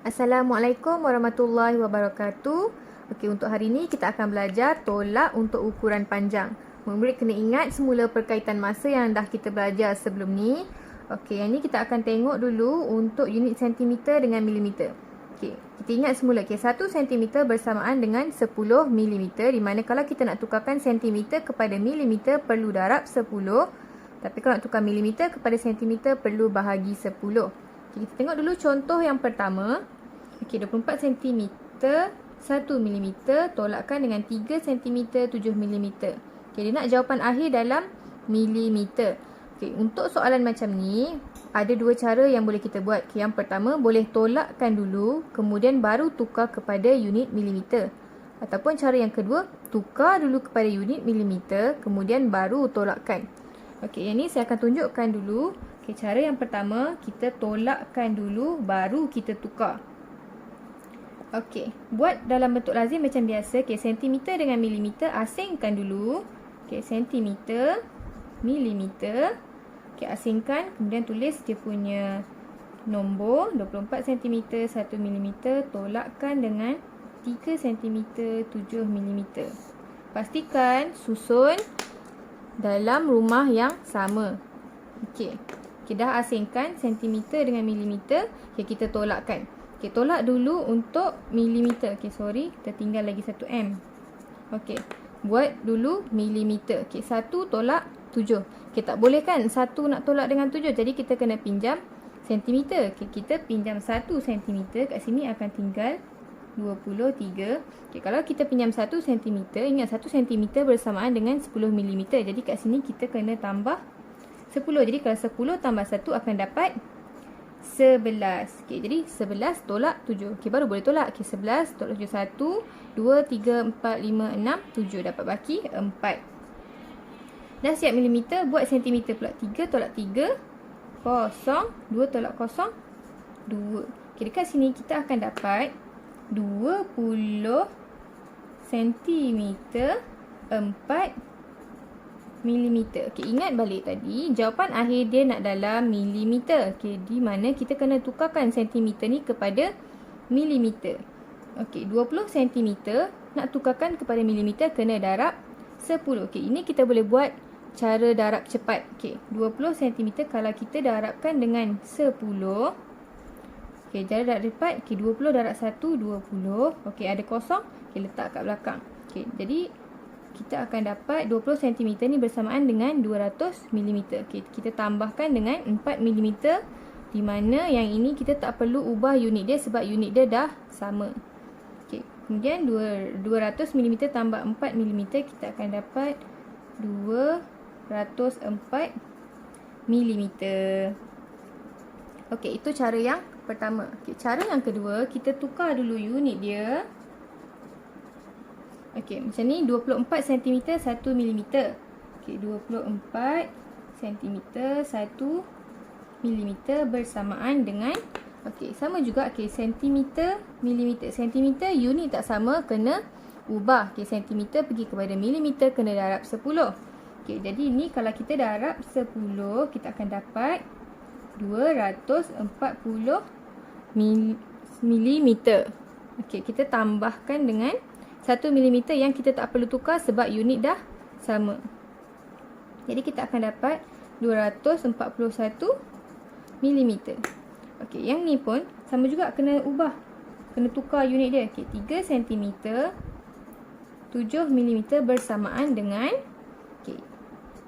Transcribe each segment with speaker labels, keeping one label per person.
Speaker 1: Assalamualaikum warahmatullahi wabarakatuh. Okey, untuk hari ini kita akan belajar tolak untuk ukuran panjang. Murid kena ingat semula perkaitan masa yang dah kita belajar sebelum ni. Okey, yang ni kita akan tengok dulu untuk unit sentimeter dengan milimeter. Okey, kita ingat semula. Okey, 1 sentimeter bersamaan dengan 10 milimeter, di mana kalau kita nak tukarkan sentimeter kepada milimeter perlu darab 10. Tapi kalau nak tukar milimeter kepada sentimeter perlu bahagi 10. Okay, kita tengok dulu contoh yang pertama. Okey, 24 cm 1 mm tolakkan dengan 3 cm 7 mm. Okey, dia nak jawapan akhir dalam milimeter. Okey, untuk soalan macam ni ada dua cara yang boleh kita buat. Okay, yang pertama boleh tolakkan dulu kemudian baru tukar kepada unit milimeter. Ataupun cara yang kedua, tukar dulu kepada unit milimeter kemudian baru tolakkan. Okey, yang ni saya akan tunjukkan dulu. Okay, cara yang pertama, kita tolakkan dulu, baru kita tukar. Okey, buat dalam bentuk lazim macam biasa. Okay, sentimeter dengan milimeter, asingkan dulu. Okay, sentimeter, milimeter. Okay, asingkan, kemudian tulis dia punya nombor. 24 cm 1 mm, tolakkan dengan 3 cm 7 mm. Pastikan susun dalam rumah yang sama. Okey. Kita dah asingkan sentimeter dengan milimeter. Okay, kita tolakkan. Okay, tolak dulu untuk milimeter. Okay, sorry. Tertinggal lagi 1 M. Okay. Buat dulu milimeter. Okay, 1 tolak 7. Okay, tak boleh kan 1 nak tolak dengan 7. Jadi, kita kena pinjam sentimeter. Okay, kita pinjam 1 sentimeter. Kat sini akan tinggal 23. Okay, kalau kita pinjam 1 sentimeter, ingat 1 sentimeter bersamaan dengan 10 milimeter. Jadi, kat sini kita kena tambah 10. Jadi kalau 10 tambah 1 akan dapat 11. Okey, jadi 11 tolak 7. Okey, baru boleh tolak. Okey, 11 tolak 7. 1, 2, 3, 4, 5, 6, 7. Dapat baki 4. Dah siap milimeter, buat sentimeter pula. 3 tolak 3, 0. 2 tolak 0, 2. Okey, dekat sini kita akan dapat 20 sentimeter 4 milimeter. Okey, ingat balik tadi, jawapan akhir dia nak dalam milimeter. Okey, di mana kita kena tukarkan sentimeter ni kepada milimeter. Okey, 20 sentimeter nak tukarkan kepada milimeter kena darab 10. Okey, ini kita boleh buat cara darab cepat. Okey, 20 sentimeter kalau kita darabkan dengan 10. Okey, cara darab cepat. Okey, 20 darab 1, 20. Okey, ada kosong. Okey, letak kat belakang. Okey, jadi kita akan dapat 20 cm ni bersamaan dengan 200 mm. Okay, kita tambahkan dengan 4 mm. Di mana yang ini kita tak perlu ubah unit dia sebab unit dia dah sama. Okay, kemudian 200 mm tambah 4 mm, kita akan dapat 204 mm. Okay, itu cara yang pertama. Okay, cara yang kedua, kita tukar dulu unit dia. Okey, macam ni 24 cm 1 mm. Okey, 24 cm 1 mm bersamaan dengan, okey, sama juga. Okey, sentimeter, milimeter. Sentimeter unit tak sama, kena ubah. Okey, sentimeter pergi kepada milimeter, kena darab 10. Okey, jadi ni kalau kita darab 10, kita akan dapat 240 milimeter. Okey, kita tambahkan dengan 1 mm yang kita tak perlu tukar sebab unit dah sama. Jadi kita akan dapat 241 mm. Okey, yang ni pun sama juga, kena ubah. Kena tukar unit dia. Okey, 3 cm 7 mm bersamaan dengan, okey,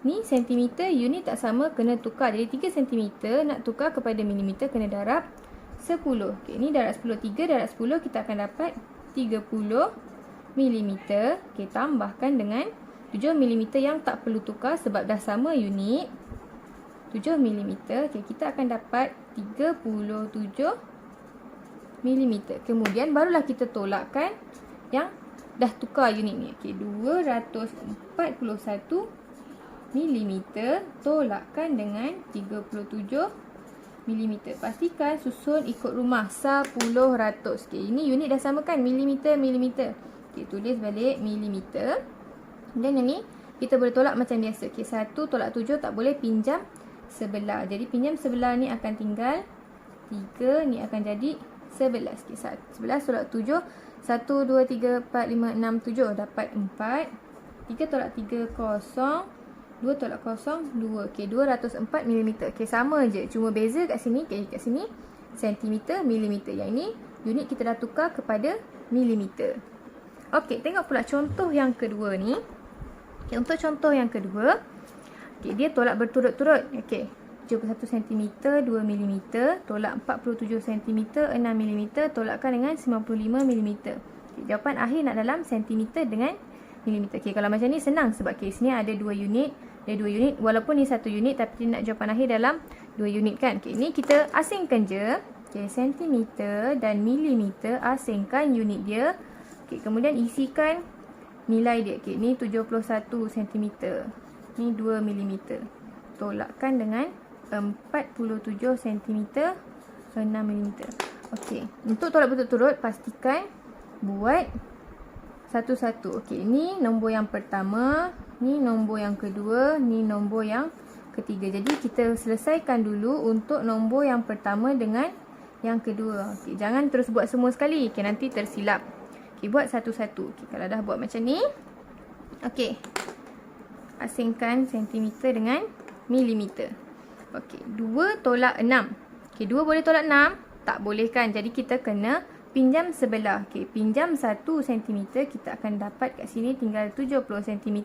Speaker 1: ni sentimeter unit tak sama, kena tukar. Jadi 3 cm nak tukar kepada milimeter kena darab 10. Okey, ni darab 10. 3 darab 10 kita akan dapat 30 milimeter. Okey, tambahkan dengan 7 mm yang tak perlu tukar sebab dah sama unit. 7 mm. Okey, kita akan dapat 37 mm. Kemudian barulah kita tolakkan yang dah tukar unit ni. Okey, 241 mm tolakkan dengan 37 mm. Pastikan susun ikut rumah 10 ratus. Okey, ini unit dah sama kan, milimeter, milimeter. Okey, tulis balik milimeter. Dan yang ni kita boleh tolak macam biasa. Okey, 1 tolak 7 tak boleh, pinjam sebelah. Jadi pinjam sebelah ni akan tinggal 3, ni akan jadi 11. Okay, 11 tolak 7. 1, 2, 3, 4, 5, 6, 7. Dapat 4. 3 tolak 3, kosong. 2 tolak kosong, 2. Okay, 204 mm. Okay, sama je. Cuma beza kat sini. Okay, kat sini sentimeter, milimeter. Yang ini unit kita dah tukar kepada milimeter. Okay, tengok pula contoh yang kedua ni. Okay, untuk contoh yang kedua, okay, dia tolak berturut-turut. Okay, 71 cm, 2 mm. Tolak 47 cm, 6 mm. Tolakkan dengan 95 mm. Okay, jawapan akhir nak dalam sentimeter dengan milimeter. Okay, kalau macam ni senang sebab kes ni ada 2 unit. Ada 2 unit. Walaupun ni 1 unit tapi dia nak jawapan akhir dalam 2 unit kan. Okay, ni kita asingkan je. Okay, sentimeter dan milimeter, asingkan unit dia. Okay, kemudian isikan nilai dia. Okay, ni 71 cm. Ni 2 mm. Tolakkan dengan 47 cm, 6 mm. Okay, untuk tolak berturut-turut, pastikan buat satu-satu. Okey, ni nombor yang pertama, ni nombor yang kedua, ni nombor yang ketiga. Jadi kita selesaikan dulu untuk nombor yang pertama dengan yang kedua. Okey, jangan terus buat semua sekali. Okey, nanti tersilap. Okey, buat satu-satu. Okey, kalau dah buat macam ni. Okey. Asingkan sentimeter dengan milimeter. Okey, 2 tolak 6. Okey, 2 boleh tolak 6? Tak boleh kan? Jadi kita kena pinjam sebelah. Okey, pinjam 1 cm, kita akan dapat kat sini tinggal 70 cm.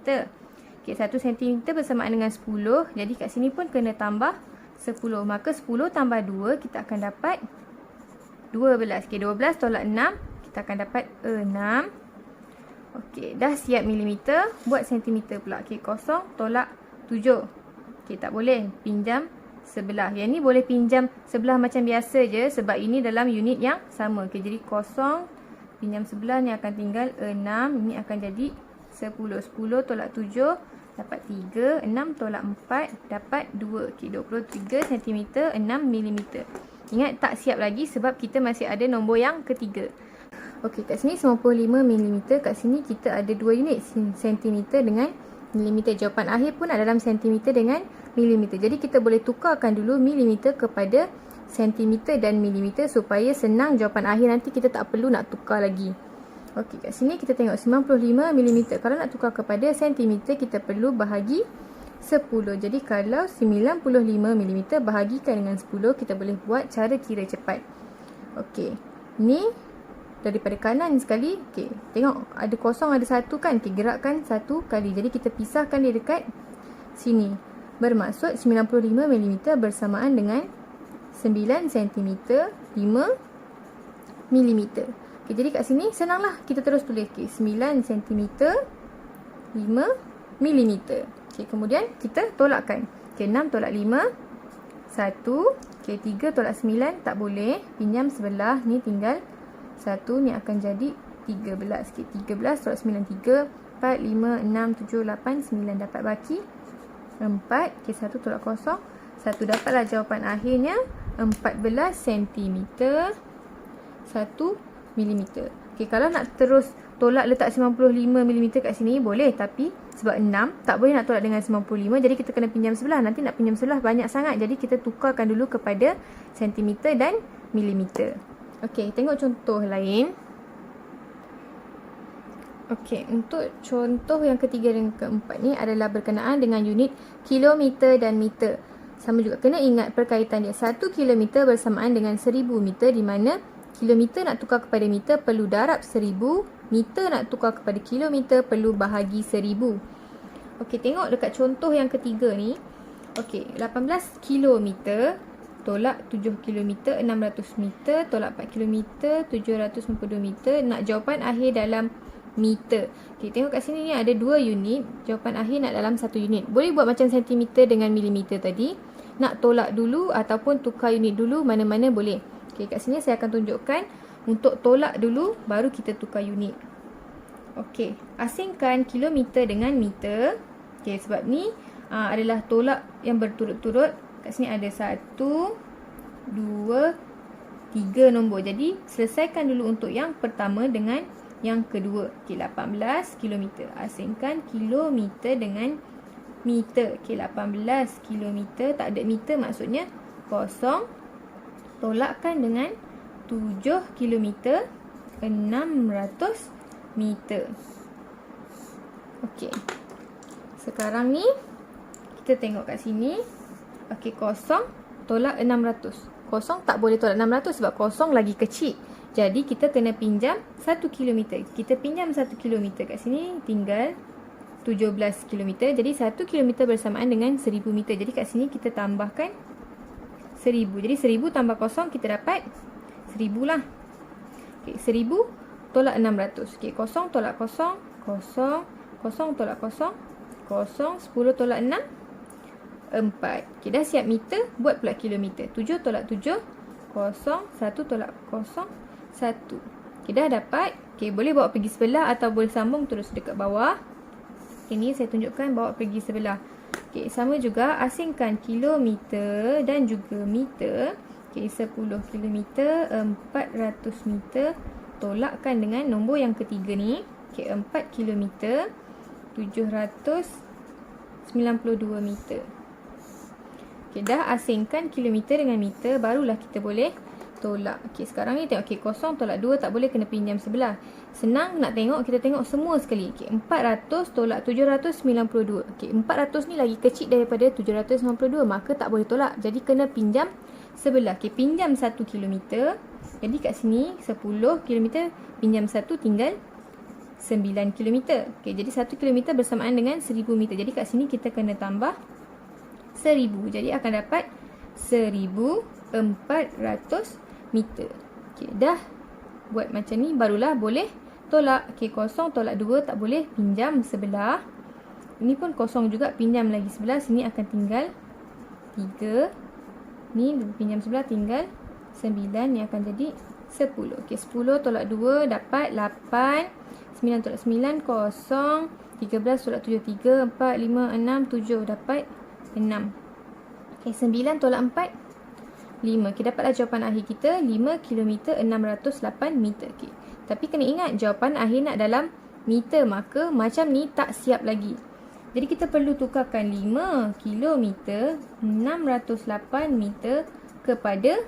Speaker 1: Okey, 1 cm bersamaan dengan 10. Jadi kat sini pun kena tambah 10. Maka 10 tambah 2, kita akan dapat 12. Okey, 12 tolak 6, kita akan dapat 6. Okey, dah siap milimeter. Buat sentimeter pula. Okey, 0 tolak 7. Okey, tak boleh. Pinjam sebelah. Yang ni boleh pinjam sebelah macam biasa je sebab ini dalam unit yang sama. Okey, jadi 0 pinjam sebelah ni akan tinggal 6. Ini akan jadi 10. 10 tolak 7 dapat 3. 6 tolak 4 dapat 2. Okey, 23 cm, 6 mm. Ingat tak siap lagi sebab kita masih ada nombor yang ketiga. Okey, kat sini 95 mm. Kat sini kita ada 2 unit, sentimeter dengan milimeter. Jawapan akhir pun ada dalam sentimeter dengan milimeter. Jadi kita boleh tukarkan dulu milimeter kepada sentimeter dan milimeter supaya senang jawapan akhir, nanti kita tak perlu nak tukar lagi. Okey, kat sini kita tengok 95 mm. Kalau nak tukar kepada sentimeter, kita perlu bahagi 10. Jadi kalau 95 mm bahagikan dengan 10, kita boleh buat cara kira cepat. Okey, ni daripada kanan sekali. Okey, tengok ada kosong, ada 1 kan. Okey, gerakkan 1 kali. Jadi kita pisahkan dia dekat sini. Bermaksud 95 mm bersamaan dengan 9 cm, 5 mm. Okey, jadi kat sini senanglah. Kita terus tulis. Okey, 9 cm, 5 mm. Okey, kemudian kita tolakkan. Okey, 6 tolak 5, 1. Okey, 3 tolak 9, tak boleh. Pinjam sebelah. Ni tinggal 1. Ni akan jadi 13. Okey, 13 tolak 9, 3. 4, 5, 6, 7, 8, 9. Dapat baki 4. Okey, 1 tolak 0. 1. Dapatlah jawapan akhirnya 14 cm, 1 mm. Okey, kalau nak terus tolak letak 95 mm kat sini boleh, tapi sebab 6 tak boleh nak tolak dengan 95, jadi kita kena pinjam sebelah. Nanti nak pinjam sebelah banyak sangat, jadi kita tukarkan dulu kepada sentimeter dan milimeter. Okey, tengok contoh lain. Okey, untuk contoh yang ketiga dan keempat ni adalah berkenaan dengan unit kilometer dan meter. Sama juga, kena ingat perkaitan dia. 1 kilometer bersamaan dengan 1000 meter, di mana kilometer nak tukar kepada meter perlu darab 1000, meter nak tukar kepada kilometer perlu bahagi 1000. Okey, tengok dekat contoh yang ketiga ni. Okey, 18 kilometer tolak 7 km, 600 meter, tolak 4 km, 752 meter. Nak jawapan akhir dalam meter. Okey, tengok kat sini ni ada 2 unit. Jawapan akhir nak dalam 1 unit. Boleh buat macam sentimeter dengan milimeter tadi. Nak tolak dulu ataupun tukar unit dulu, mana-mana boleh. Okey, kat sini saya akan tunjukkan untuk tolak dulu, baru kita tukar unit. Okey, asingkan kilometer dengan meter. Okey, sebab ni adalah tolak yang berturut-turut. Kat sini ada 1, 2, 3 nombor. Jadi, selesaikan dulu untuk yang pertama dengan yang kedua. Okey, 18 kilometer. Asingkan kilometer dengan meter. Okey, 18 kilometer. Tak ada meter maksudnya kosong. Tolakkan dengan 7 kilometer 600 meter. Okey. Sekarang ni kita tengok kat sini. Okey, kosong tolak 600. Kosong tak boleh tolak 600 sebab kosong lagi kecil. Jadi kita kena pinjam 1 kilometer. Kita pinjam 1 kilometer kat sini tinggal 17 kilometer. Jadi 1 kilometer bersamaan dengan 1000 meter. Jadi kat sini kita tambahkan 1000. Jadi 1000 tambah kosong kita dapat 1000 lah. Okey, 1000 tolak 600. Okey, kosong tolak kosong, kosong, kosong tolak kosong, kosong, 10 tolak 6, 4. Okey, dah siap meter, buat pula kilometer. 7 tolak 7, kosong, 1 tolak kosong, 1. Okey, dah dapat. Okey, boleh bawa pergi sebelah atau boleh sambung terus dekat bawah. Okey, ni saya tunjukkan bawa pergi sebelah. Okey, sama juga asingkan kilometer dan juga meter. Okey, 10 kilometer, 400 meter. Tolakkan dengan nombor yang ketiga ni. Okey, 4 kilometer 792 meter. Okey, dah asingkan kilometer dengan meter, barulah kita boleh tolak. Okey, sekarang ni tengok. Okey, kosong tolak 2 tak boleh, kena pinjam sebelah. Senang nak tengok, kita tengok semua sekali. Okey, 400 tolak 792. Okey, 400 ni lagi kecil daripada 792, maka tak boleh tolak. Jadi kena pinjam sebelah. Okey, pinjam 1 kilometer. Jadi kat sini 10 km pinjam 1 tinggal 9 km. Okey, jadi 1 km bersamaan dengan 1000 meter. Jadi kat sini kita kena tambah 1000. Jadi akan dapat 1400 meter. Okey, dah buat macam ni barulah boleh tolak. Okey, kosong tolak 2 tak boleh, pinjam sebelah. Ini pun kosong juga, pinjam lagi sebelah. Sini akan tinggal 3. Ni pinjam sebelah tinggal 9, ni akan jadi 10. Okey, 10 tolak 2 dapat 8. 9 tolak 9 kosong. 13 tolak 7 3, 4, 5, 6, 7 dapat 6. Okey, 9 tolak 4 5. Okey, dapatlah jawapan akhir kita 5 km 608 meter. Okey, tapi kena ingat jawapan akhir nak dalam meter, maka macam ni tak siap lagi. Jadi kita perlu tukarkan 5 km 608 meter kepada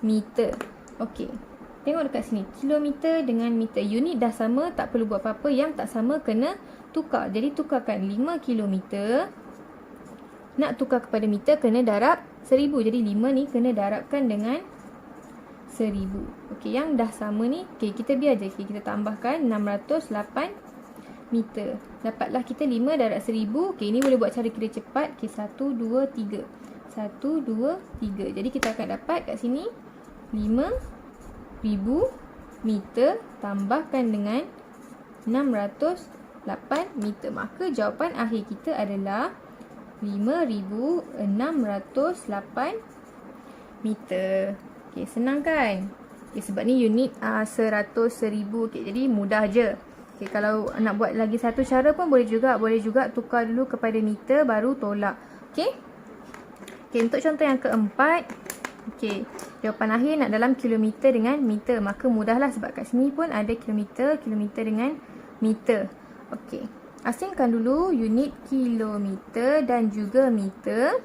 Speaker 1: meter. Okey, tengok dekat sini. Kilometer dengan meter. Unit dah sama, tak perlu buat apa-apa. Yang tak sama kena tukar. Jadi tukarkan 5 km. Nak tukar kepada meter kena darab 1000. Jadi 5 ni kena darabkan dengan 1000. Okey, yang dah sama ni, okey, kita biar je. Okey, kita tambahkan 608 meter. Dapatlah kita 5 darab 1000. Okey, ni boleh buat cara kira cepat. Okey, 1, 2, 3. 1, 2, 3. Jadi kita akan dapat kat sini 5000 meter tambahkan dengan 608 meter. Maka jawapan akhir kita adalah 5608 meter. Okey, senang kan? Okey, sebab ni unit 100, 1000. Okey, jadi mudah je. Okey, kalau nak buat lagi satu cara pun boleh juga. Boleh juga tukar dulu kepada meter baru tolak. Okey. Okey, untuk contoh yang keempat. Okey, jawapan akhir nak dalam kilometer dengan meter. Maka mudahlah sebab kat sini pun ada kilometer, kilometer dengan meter. Okey, asingkan dulu unit kilometer dan juga meter.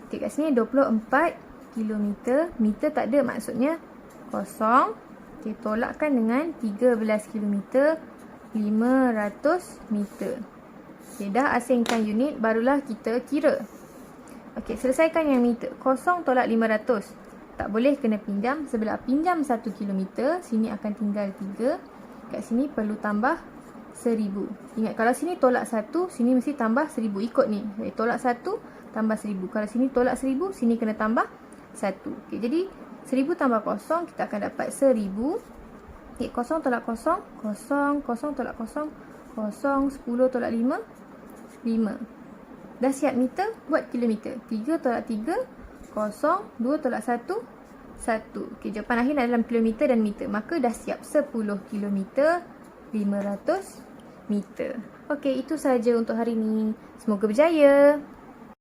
Speaker 1: Okey, kat sini 24 kilometer. Meter tak ada, maksudnya kosong. Okey, tolakkan dengan 13 kilometer 500 meter. Okey, dah asingkan unit, barulah kita kira. Okey, selesaikan yang meter. Kosong tolak 500. Tak boleh, kena pinjam sebelah. Pinjam 1 km. Sini akan tinggal 3. Kat sini perlu tambah 1000. Ingat, kalau sini tolak 1, sini mesti tambah 1000. Ikut ni. Okay, tolak 1, tambah 1000. Kalau sini tolak 1000, sini kena tambah 1. Okey, jadi 1000 tambah kosong, kita akan dapat 1000. Okey, kosong tolak kosong. Kosong, kosong tolak kosong. Kosong, 10 tolak 5. 5. Dah siap meter, buat kilometer. 3 tolak 3, kosong. 2 tolak 1, 1. Okey, jawapan akhir dalam kilometer dan meter. Maka dah siap 10 kilometer 500 meter. Okey, itu sahaja untuk hari ini. Semoga berjaya.